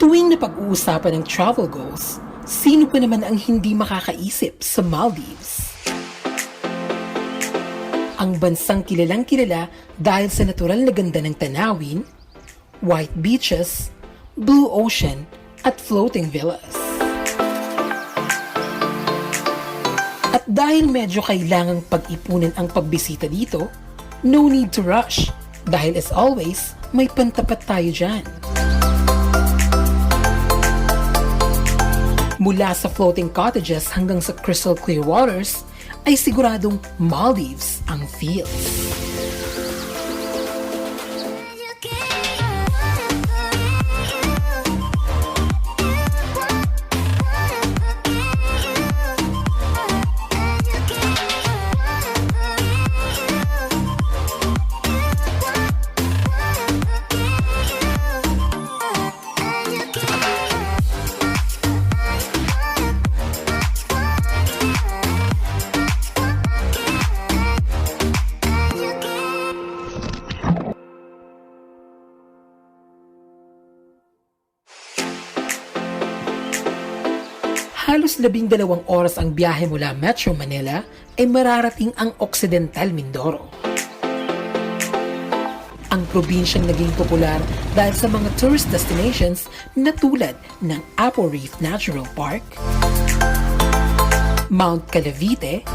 Tuwing napag-uusapan ng travel goals, sino pa naman ang hindi makakaisip sa Maldives? Ang bansang kilalang-kilala dahil sa natural na ganda ng tanawin, white beaches, blue ocean, at floating villas. At dahil medyo kailangang pag-ipunan ang pagbisita dito, no need to rush dahil as always, may pantapat tayo dyan. Mula sa floating cottages hanggang sa crystal clear waters, ay siguradong Maldives ang feel. Halos 12 oras ang biyahe mula Metro Manila ay mararating ang Occidental Mindoro. Ang probinsyang naging popular dahil sa mga tourist destinations na tulad ng Apo Reef Natural Park, Mount Calavite,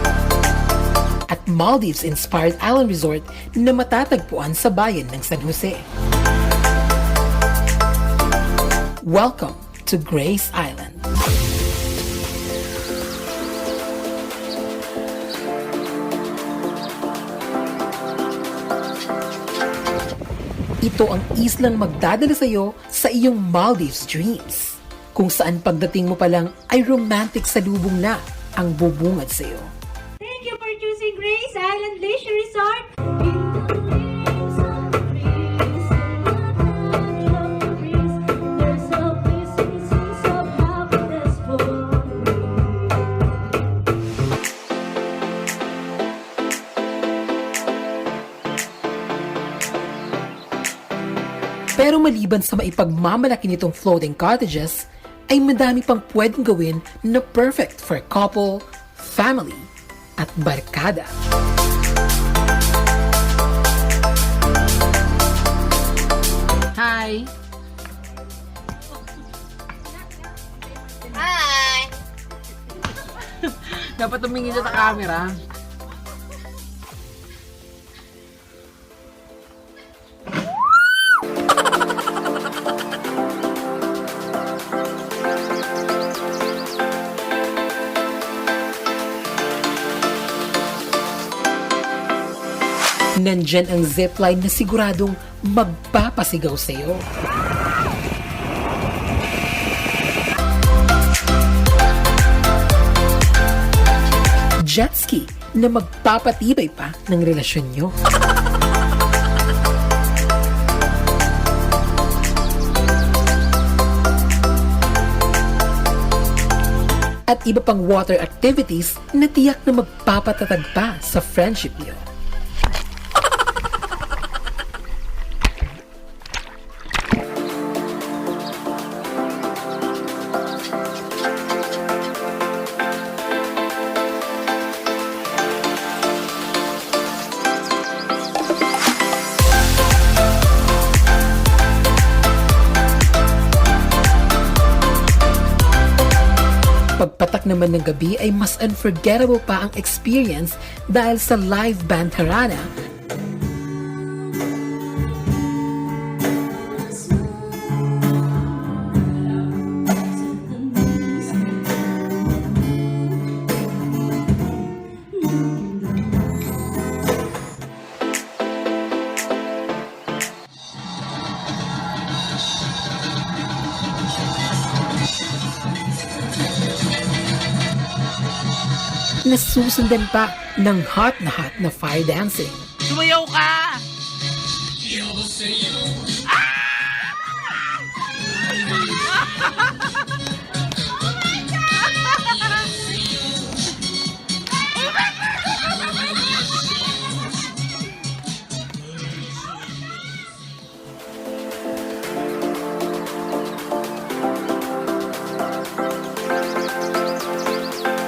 at Maldives-inspired island resort na matatagpuan sa bayan ng San Jose. Welcome to Grace Island. Ito ang islang magdadala sa iyo sa iyong Maldives dreams, kung saan pagdating mo pa lang ay romantic salubong na ang bubungad sa iyo. Thank you for choosing Grace Island Leisure Resort. Pero maliban sa maipagmamalaki nitong floating cottages, ay madami pang pwedeng gawin na perfect for couple, family, at barkada. Hi! Hi! Dapat tumingin siya sa camera. Nandyan ang zipline na siguradong magpapasigaw sa'yo. Jet ski na magpapatibay pa ng relasyon nyo. At iba pang water activities na tiyak na magpapatatag pa sa friendship nyo. Pagpatak naman ng gabi ay mas unforgettable pa ang experience dahil sa live band harana na susundan pa ng hot na fire dancing. Sumayaw ka!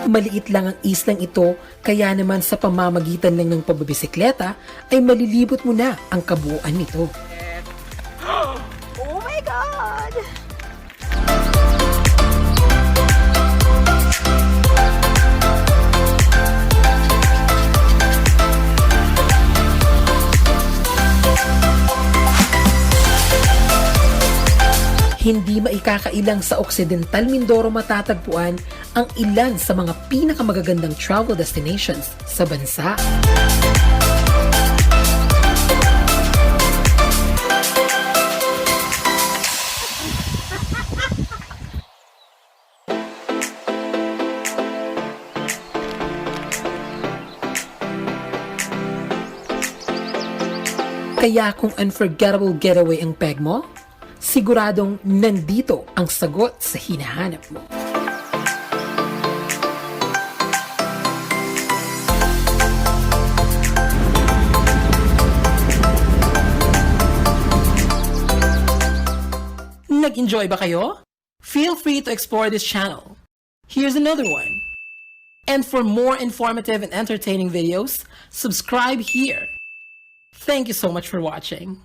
Maliit lang ang islang ito, kaya naman sa pamamagitan lang ng pagbibisikleta ay malilibot mo na ang kabuuan nito. Oh my God! Hindi maikakailang sa Occidental Mindoro matatagpuan ang ilan sa mga pinakamagagandang travel destinations sa bansa. Kaya kung unforgettable getaway ang peg mo, siguradong nandito ang sagot sa hinahanap mo. Nag-enjoy ba kayo? Feel free to explore this channel. Here's another one. And for more informative and entertaining videos, subscribe here. Thank you so much for watching.